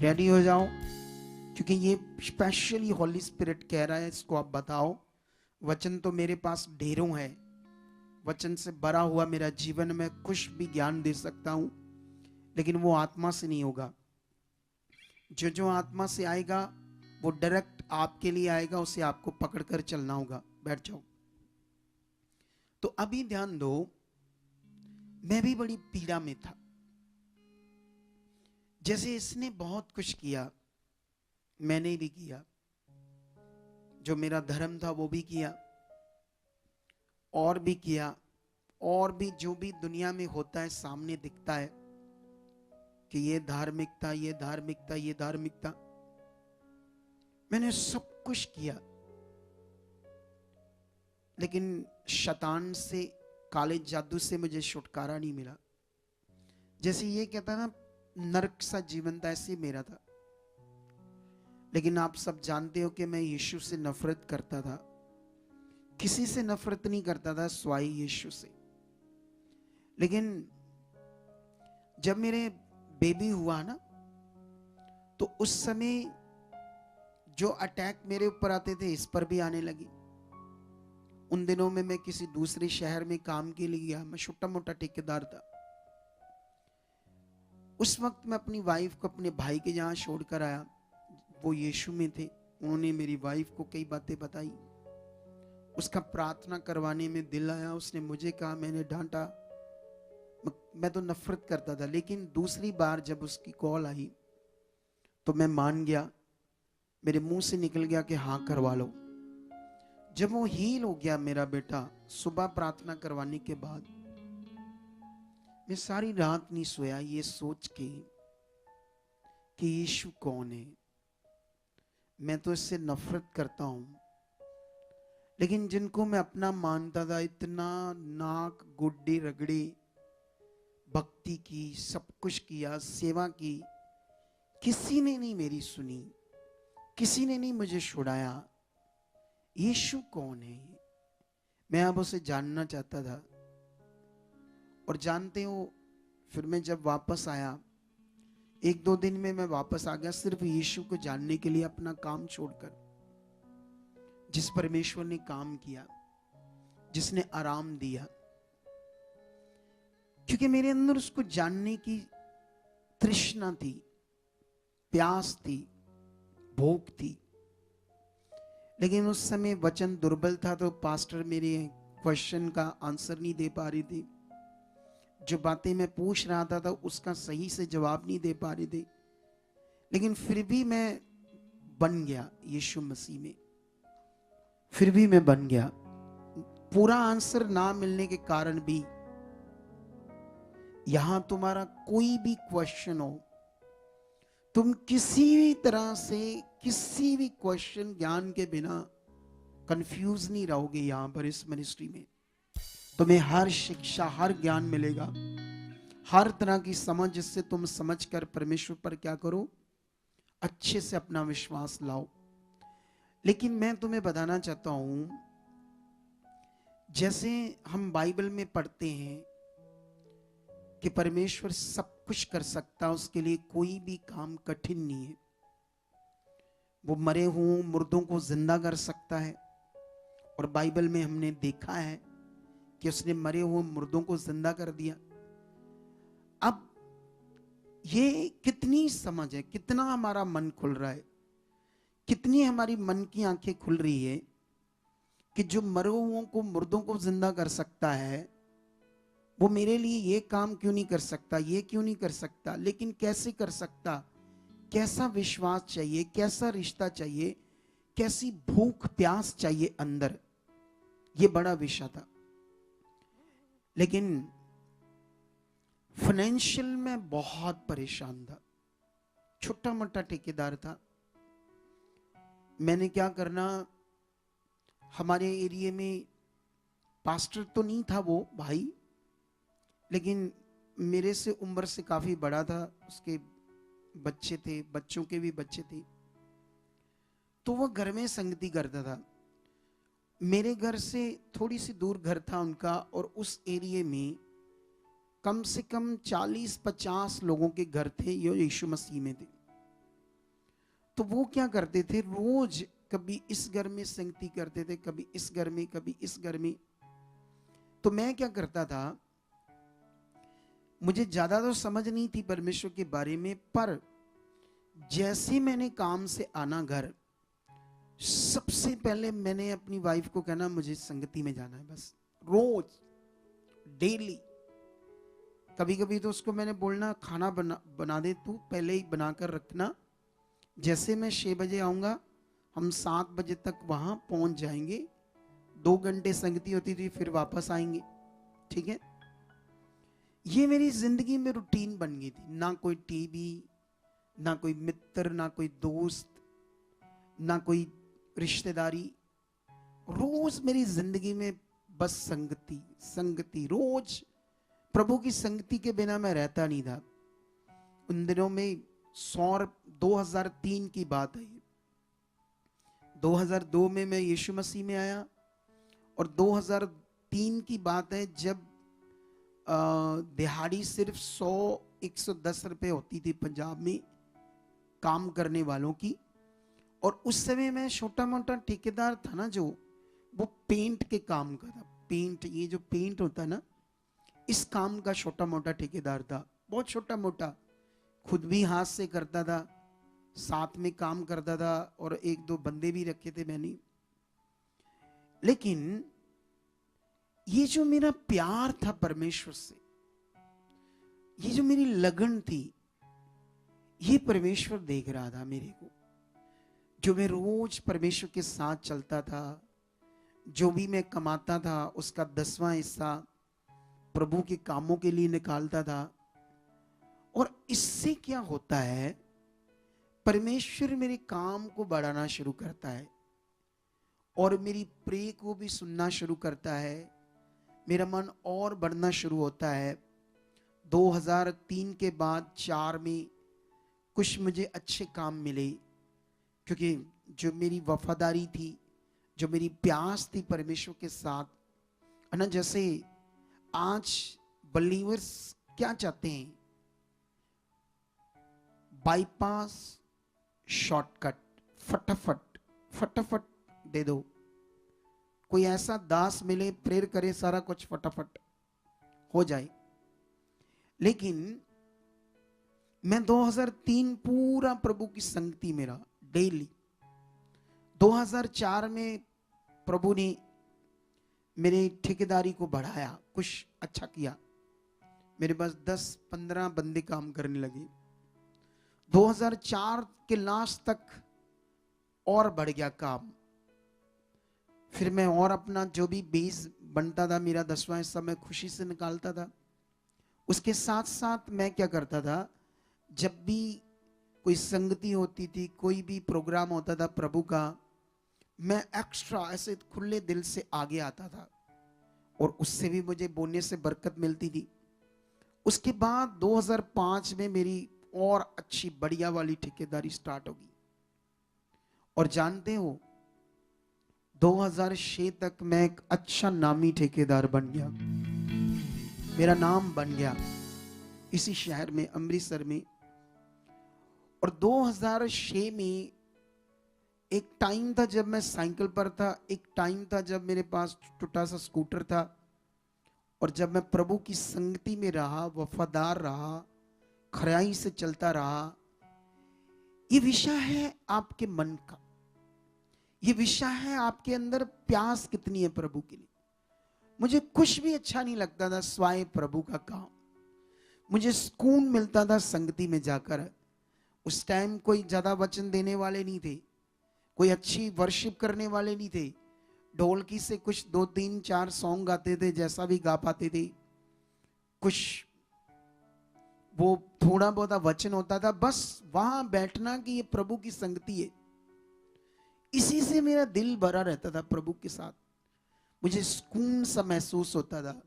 Ready हो जाओ, क्योंकि ये स्पेशली हॉली स्पिरिट कह रहा है, इसको आप बताओ। वचन तो मेरे पास ढेरों है, वचन से भरा हुआ मेरा जीवन में कुछ भी ज्ञान दे सकता हूं, लेकिन वो आत्मा से नहीं होगा। जो जो आत्मा से आएगा वो डायरेक्ट आपके लिए आएगा, उसे आपको पकड़कर चलना होगा। बैठ जाओ। तो अभी ध्यान दो, मैं भी बड़ी पीड़ा में था। जैसे इसने बहुत कुछ किया, मैंने भी किया। जो मेरा धर्म था वो भी किया, और भी किया, और भी जो भी दुनिया में होता है सामने दिखता है कि ये धार्मिकता, ये धार्मिकता, ये धार्मिकता, मैंने सब कुछ किया। लेकिन शैतान से, काले जादू से मुझे छुटकारा नहीं मिला। जैसे ये कहता ना नरक सा जीवन था, ऐसे मेरा था। लेकिन आप सब जानते हो कि मैं यीशु से नफरत करता था। किसी से नफरत नहीं करता था स्वाई यीशु से। लेकिन जब मेरे बेबी हुआ ना, तो उस समय जो अटैक मेरे ऊपर आते थे इस पर भी आने लगी। उन दिनों में मैं किसी दूसरे शहर में काम के लिए गया, मैं छोटा मोटा ठेकेदार था। उस वक्त मैं अपनी वाइफ को अपने भाई के यहाँ छोड़कर आया। वो यीशु में थे, उन्होंने मेरी वाइफ को कई बातें बताई। उसका प्रार्थना करवाने में दिल आया, उसने मुझे कहा, मैंने डांटा। मैं तो नफरत करता था, लेकिन दूसरी बार जब उसकी कॉल आई तो मैं मान गया। मेरे मुंह से निकल गया कि हाँ करवा लो। जब वो हील हो गया मेरा बेटा, सुबह प्रार्थना करवाने के बाद मैं सारी रात नहीं सोया, ये सोच के कि यीशु कौन है। मैं तो इससे नफरत करता हूं, लेकिन जिनको मैं अपना मानता था, इतना नाक गुड्डी रगड़ी, भक्ति की, सब कुछ किया, सेवा की, किसी ने नहीं मेरी सुनी, किसी ने नहीं मुझे छुड़ाया। यीशु कौन है? मैं अब उसे जानना चाहता था। और जानते हो, फिर मैं जब वापस आया, एक दो दिन में मैं वापस आ गया, सिर्फ यीशु को जानने के लिए, अपना काम छोड़कर। जिस परमेश्वर ने काम किया, जिसने आराम दिया, क्योंकि मेरे अंदर उसको जानने की तृष्णा थी, प्यास थी, भूख थी। लेकिन उस समय वचन दुर्बल था, तो पास्टर मेरे क्वेश्चन का आंसर नहीं दे पा रही थी। जो बातें मैं पूछ रहा था उसका सही से जवाब नहीं दे पा रहे थे। लेकिन फिर भी मैं बन गया यीशु मसीह में, फिर भी मैं बन गया। पूरा आंसर ना मिलने के कारण भी, यहां तुम्हारा कोई भी क्वेश्चन हो, तुम किसी भी तरह से, किसी भी क्वेश्चन ज्ञान के बिना कंफ्यूज नहीं रहोगे। यहां पर इस मिनिस्ट्री में तुम्हें हर शिक्षा, हर ज्ञान मिलेगा, हर तरह की समझ, जिससे तुम समझकर परमेश्वर पर क्या करो, अच्छे से अपना विश्वास लाओ। लेकिन मैं तुम्हें बताना चाहता हूं, जैसे हम बाइबल में पढ़ते हैं कि परमेश्वर सब कुछ कर सकता है, उसके लिए कोई भी काम कठिन नहीं है। वो मरे हुए मुर्दों को जिंदा कर सकता है, और बाइबल में हमने देखा है कि उसने मरे हुए मुर्दों को जिंदा कर दिया। अब ये कितनी समझ है, कितना हमारा मन खुल रहा है, कितनी हमारी मन की आंखें खुल रही है कि जो मरे हुओं को, मुर्दों को जिंदा कर सकता है, वो मेरे लिए ये काम क्यों नहीं कर सकता, ये क्यों नहीं कर सकता। लेकिन कैसे कर सकता? कैसा विश्वास चाहिए, कैसा रिश्ता चाहिए, कैसी भूख प्यास चाहिए अंदर, ये बड़ा विषय था। लेकिन फाइनेंशियल में बहुत परेशान था, छोटा मोटा ठेकेदार था। मैंने क्या करना, हमारे एरिया में पास्टर तो नहीं था वो भाई, लेकिन मेरे से उम्र से काफी बड़ा था। उसके बच्चे थे, बच्चों के भी बच्चे थे, तो वो घर में संगति करता था। मेरे घर से थोड़ी सी दूर घर था उनका, और उस एरिया में कम से कम 40-50 लोगों के घर थे जो यीशु मसीह में थे। तो वो क्या करते थे, रोज कभी इस घर में संगति करते थे, कभी इस घर में, कभी इस घर में। तो मैं क्या करता था, मुझे ज्यादा तो समझ नहीं थी परमेश्वर के बारे में, पर जैसे मैंने काम से आना घर, सबसे पहले मैंने अपनी वाइफ को कहना मुझे संगति में जाना है, बस रोज डेली। कभी कभी तो उसको मैंने बोलना खाना बना दे तू, पहले ही बनाकर रखना, जैसे मैं 6 बजे आऊंगा हम 7 बजे तक वहां पहुंच जाएंगे, 2 घंटे संगति होती थी, फिर वापस आएंगे, ठीक है। ये मेरी जिंदगी में रूटीन बन गई थी। ना कोई टीवी, ना कोई मित्र, ना कोई दोस्त, ना कोई रिश्तेदारी, रोज मेरी जिंदगी में बस संगति संगति। रोज प्रभु की संगति के बिना मैं रहता नहीं था। उन दिनों में 2003 की बात है, 2002 में मैं यीशु मसीह में आया, और 2003 की बात है जब दिहाड़ी सिर्फ 100-110 रुपए होती थी पंजाब में काम करने वालों की। और उस समय मैं छोटा मोटा ठेकेदार था ना, जो वो पेंट के काम का था। पेंट, ये जो पेंट होता है ना, इस काम का छोटा मोटा ठेकेदार था, बहुत छोटा मोटा। खुद भी हाथ से करता था, साथ में काम करता था, और 1-2 बंदे भी रखे थे मैंने। लेकिन ये जो मेरा प्यार था परमेश्वर से, ये जो मेरी लगन थी, ये परमेश्वर देख रहा था मेरे को। जो मैं रोज परमेश्वर के साथ चलता था, जो भी मैं कमाता था उसका 10वां हिस्सा प्रभु के कामों के लिए निकालता था। और इससे क्या होता है, परमेश्वर मेरे काम को बढ़ाना शुरू करता है, और मेरी प्रे को भी सुनना शुरू करता है। मेरा मन और बढ़ना शुरू होता है। 2003 के बाद 4 में कुछ मुझे अच्छे काम मिले, क्योंकि जो मेरी वफादारी थी, जो मेरी प्यास थी परमेश्वर के साथ, है ना। जैसे आज बलीवर्स क्या चाहते हैं, बाईपास, शॉर्टकट, फटाफट फटाफट दे दो। कोई ऐसा दास मिले, प्रेयर करे, सारा कुछ फटाफट हो जाए। लेकिन मैं 2003 पूरा प्रभु की संगति में रहा डेली। 2004 में प्रभु ने मेरी ठेकेदारी को बढ़ाया, कुछ अच्छा किया। मेरे पास 10-15 बंदे काम करने लगे। 2004 के लास्ट तक और बढ़ गया काम। फिर मैं और अपना जो भी बेस बनता था, मेरा 10वां हिस्सा मैं खुशी से निकालता था। उसके साथ साथ मैं क्या करता था, जब भी कोई संगति होती थी, कोई भी प्रोग्राम होता था प्रभु का, मैं एक्स्ट्रा ऐसे खुले दिल से आगे आता था, और उससे भी मुझे बोलने से बरकत मिलती थी। उसके बाद 2005 में मेरी और अच्छी बढ़िया वाली ठेकेदारी स्टार्ट होगी। और जानते हो, 2006 तक मैं एक अच्छा नामी ठेकेदार बन गया। मेरा नाम बन गया इसी शहर में, अमृतसर में। और 2006 में एक टाइम था जब मैं साइकिल पर था, एक टाइम था जब मेरे पास छोटा सा स्कूटर था। और जब मैं प्रभु की संगति में रहा, वफादार रहा, खराई से चलता रहा। ये विषय है आपके मन का, ये विषय है आपके अंदर प्यास कितनी है प्रभु के लिए। मुझे कुछ भी अच्छा नहीं लगता था स्वाय प्रभु का काम। मुझे सुकून मिलता था संगति में जाकर। उस टाइम कोई ज्यादा वचन देने वाले नहीं थे, कोई अच्छी वर्शिप करने वाले नहीं थे। ढोलकी से कुछ 2-3-4 सॉन्ग गाते थे, जैसा भी गा पाते थे। कुछ वो थोड़ा बहुत वचन होता था, बस वहां बैठना कि ये प्रभु की संगति है। इसी से मेरा दिल भरा रहता था प्रभु के साथ। मुझे सुकून सा महसूस होता था।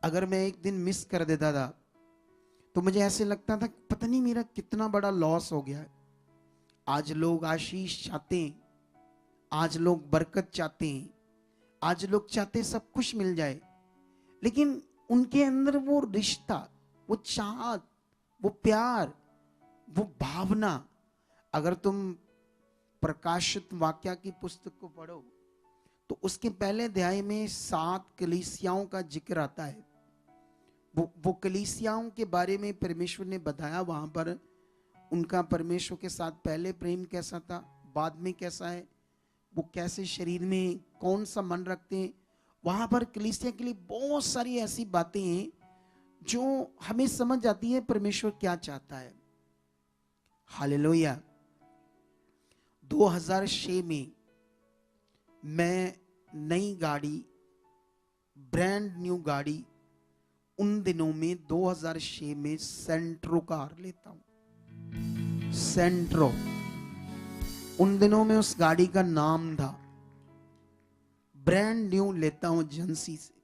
अगर मैं एक दिन मिस कर देता था तो मुझे ऐसे लगता था पता नहीं मेरा कितना बड़ा लॉस हो गया है। आज लोग आशीष चाहते हैं, आज लोग बरकत चाहते हैं, आज लोग चाहते हैं सब कुछ मिल जाए, लेकिन उनके अंदर वो रिश्ता, वो चाहत, वो प्यार, वो भावना, अगर तुम प्रकाशित वाक्या की पुस्तक को पढ़ो तो उसके पहले अध्याय में 7 कलीसियाओं का जिक्र आता है। वो कलीसियाओं के बारे में परमेश्वर ने बताया, वहां पर उनका परमेश्वर के साथ पहले प्रेम कैसा था, बाद में कैसा है, वो कैसे शरीर में कौन सा मन रखते हैं। वहां पर कलीसिया के लिए बहुत सारी ऐसी बातें हैं जो हमें समझ आती है परमेश्वर क्या चाहता है। हालेलुया। 2006 में मैं नई गाड़ी, ब्रांड न्यू गाड़ी, उन दिनों में 2006 में सेंट्रो कार लेता हूं। सेंट्रो, उन दिनों में उस गाड़ी का नाम था। ब्रांड न्यू लेता हूं एजेंसी से।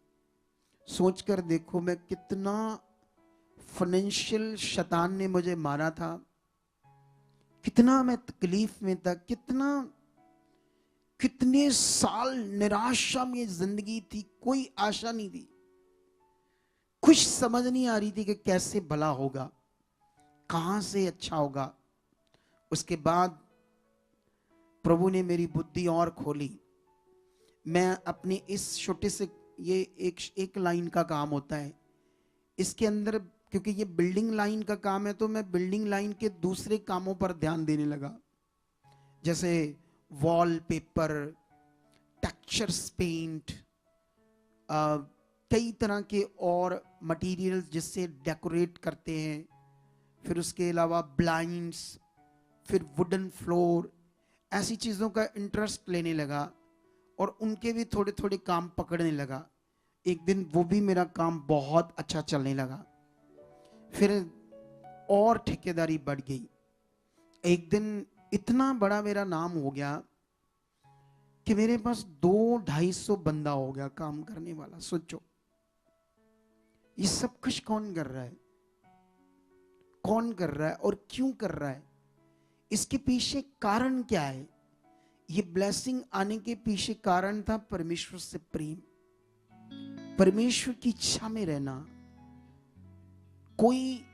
सोचकर देखो मैं कितना फाइनेंशियल शैतान ने मुझे मारा था, कितना मैं तकलीफ में था, कितने साल निराशा में जिंदगी थी, कोई आशा नहीं थी, कुछ समझ नहीं आ रही थी कि कैसे भला होगा, कहां से अच्छा होगा। उसके बाद प्रभु ने मेरी बुद्धि और खोली। मैं अपने इस छोटे से, ये एक लाइन का काम होता है इसके अंदर, क्योंकि ये बिल्डिंग लाइन का काम है तो मैं बिल्डिंग लाइन के दूसरे कामों पर ध्यान देने लगा, जैसे वॉलपेपर, टेक्सचर्स पेंट, कई तरह के और मटेरियल्स जिससे डेकोरेट करते हैं, फिर उसके अलावा ब्लाइंड्स, फिर वुडन फ्लोर, ऐसी चीज़ों का इंटरेस्ट लेने लगा और उनके भी थोड़े थोड़े काम पकड़ने लगा। एक दिन वो भी मेरा काम बहुत अच्छा चलने लगा, फिर और ठेकेदारी बढ़ गई। एक दिन इतना बड़ा मेरा नाम हो गया कि मेरे पास 200-250 बंदा हो गया काम करने वाला। सोचो ये सब कुछ कौन कर रहा है, कौन कर रहा है और क्यों कर रहा है, इसके पीछे कारण क्या है। ये ब्लेसिंग आने के पीछे कारण था परमेश्वर से प्रेम, परमेश्वर की इच्छा में रहना। कोई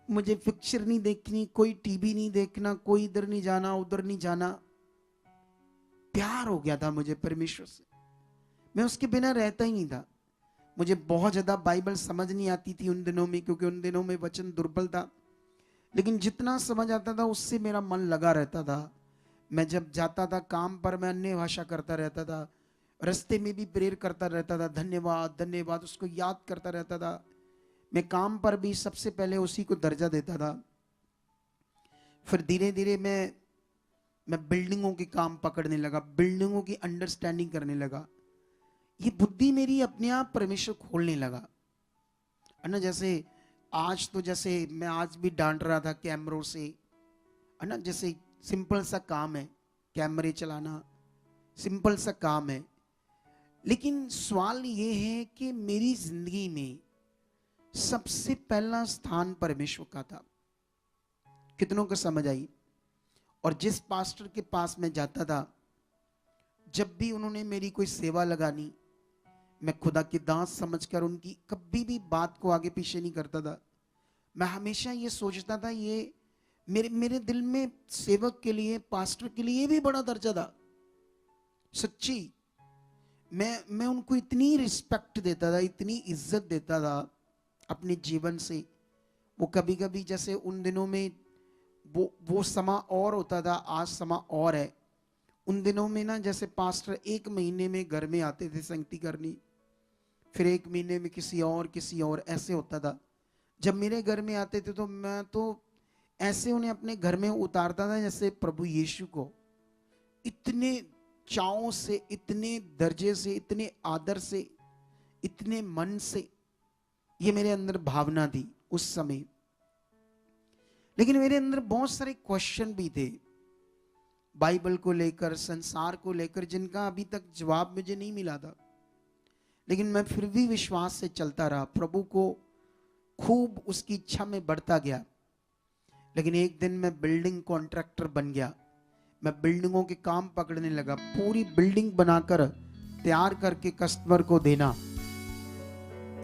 मुझे पिक्चर नहीं देखनी, कोई टीवी नहीं देखना, कोई इधर नहीं जाना उधर नहीं जाना। प्यार हो गया था मुझे परमेश्वर से, मैं उसके बिना रहता ही नहीं था। मुझे बहुत ज्यादा बाइबल समझ नहीं आती थी उन दिनों में, क्योंकि उन दिनों में वचन दुर्बल था, लेकिन जितना समझ आता था उससे मेरा मन लगा रहता था। मैं जब जाता था काम पर, मैं अन्य भाषा करता रहता था, रास्ते में भी प्रेयर करता रहता था, धन्यवाद धन्यवाद उसको याद करता रहता था। मैं काम पर भी सबसे पहले उसी को दर्जा देता था। फिर धीरे धीरे मैं बिल्डिंगों के काम पकड़ने लगा, बिल्डिंगों की अंडरस्टैंडिंग करने लगा। ये बुद्धि मेरी अपने आप परमेश्वर खोलने लगा, है ना। जैसे आज तो, जैसे मैं आज भी डांट रहा था कैमरों से, है ना, जैसे सिंपल सा काम है, कैमरे चलाना सिंपल सा काम है, लेकिन सवाल ये है कि मेरी जिंदगी में सबसे पहला स्थान परमेश्वर का था। कितनों को समझ आई। और जिस पास्टर के पास मैं जाता था, जब भी उन्होंने मेरी कोई सेवा लगानी, मैं खुदा की दास समझकर उनकी कभी भी बात को आगे पीछे नहीं करता था। मैं हमेशा ये सोचता था, ये मेरे दिल में सेवक के लिए, पास्टर के लिए भी बड़ा दर्जा था। सच्ची मैं उनको इतनी रिस्पेक्ट देता था, इतनी इज्जत देता था अपने जीवन से। वो कभी कभी, जैसे उन दिनों में वो समा और होता था, आज समा और है। उन दिनों में ना, जैसे पास्टर 1 महीने में घर में आते थे संगति करनी, फिर 1 महीने में किसी और ऐसे होता था। जब मेरे घर में आते थे तो मैं तो ऐसे उन्हें अपने घर में उतारता था जैसे प्रभु यीशु को। इतने चाव से, इतने दर्जे से, इतने आदर से, इतने मन से, ये मेरे अंदर भावना थी उस समय। लेकिन मेरे अंदर बहुत सारे क्वेश्चन भी थे बाइबल को लेकर, संसार को लेकर, जिनका अभी तक जवाब मुझे नहीं मिला था। लेकिन मैं फिर भी विश्वास से चलता रहा, प्रभु को खूब उसकी इच्छा में बढ़ता गया। लेकिन एक दिन मैं बिल्डिंग कॉन्ट्रैक्टर बन गया। मैं बिल्डिंगों के काम पकड़ने लगा, पूरी बिल्डिंग बनाकर तैयार करके कस्टमर को देना,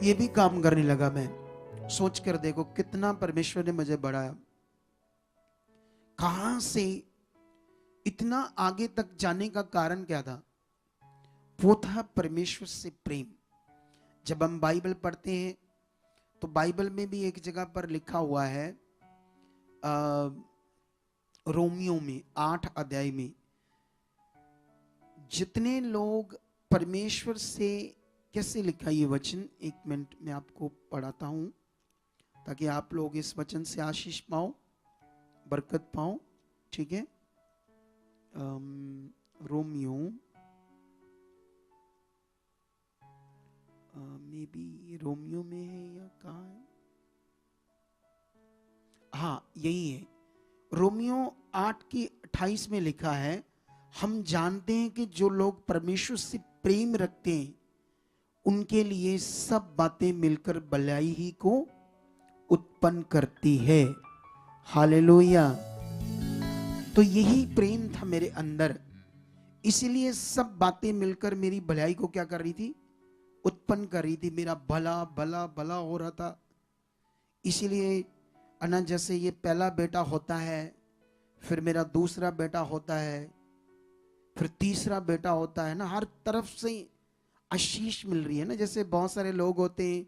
ये भी काम करने लगा मैं। सोच कर देखो कितना परमेश्वर ने मुझे बढ़ाया। कहां से इतना आगे तक जाने का कारण क्या था? वो था परमेश्वर से प्रेम। जब हम बाइबल पढ़ते हैं तो बाइबल में भी एक जगह पर लिखा हुआ है, रोमियो में 8 अध्याय में, जितने लोग परमेश्वर से, कैसे लिखा ये वचन, एक मिनट में आपको पढ़ाता हूं ताकि आप लोग इस वचन से आशीष पाओ, बरकत पाओ। ठीक है, रोमियो मे बी रोमियो में है या कहाँ है? हाँ यही है, रोमियो 8:28 में लिखा है, हम जानते हैं कि जो लोग परमेश्वर से प्रेम रखते हैं उनके लिए सब बातें मिलकर भलाई ही को उत्पन्न करती है। हालेलुया। तो यही प्रेम था मेरे अंदर, इसीलिए सब बातें मिलकर मेरी भलाई को क्या कर रही थी? उत्पन्न कर रही थी। मेरा भला भला भला हो रहा था। इसीलिए अना, जैसे ये पहला बेटा होता है, फिर मेरा दूसरा बेटा होता है, फिर तीसरा बेटा होता है ना, हर तरफ से आशीष मिल रही है ना। जैसे बहुत सारे लोग होते हैं,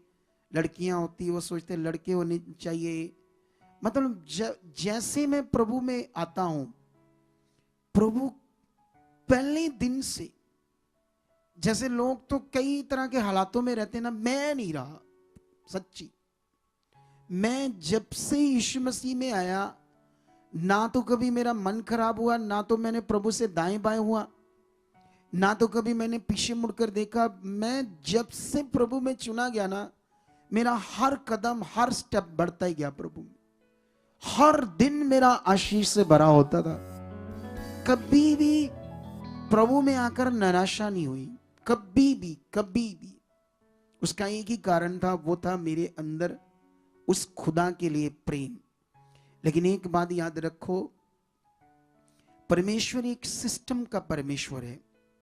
लड़कियां होती है, वो सोचते हैं लड़के होने चाहिए। मतलब जैसे मैं प्रभु में आता हूं, प्रभु पहले दिन से, जैसे लोग तो कई तरह के हालातों में रहते हैं ना, मैं नहीं रहा। सच्ची, मैं जब से यीशु मसीह में आया, ना तो कभी मेरा मन खराब हुआ, ना तो मैंने प्रभु से दाएं बाएं हुआ, ना तो कभी मैंने पीछे मुड़कर देखा। मैं जब से प्रभु में चुना गया ना, मेरा हर कदम, हर स्टेप बढ़ता ही गया प्रभु में। हर दिन मेरा आशीष से भरा होता था। कभी भी प्रभु में आकर निराशा नहीं हुई, कभी भी कभी भी। उसका एक ही कारण था, वो था मेरे अंदर उस खुदा के लिए प्रेम। लेकिन एक बात याद रखो, परमेश्वर एक सिस्टम का परमेश्वर है।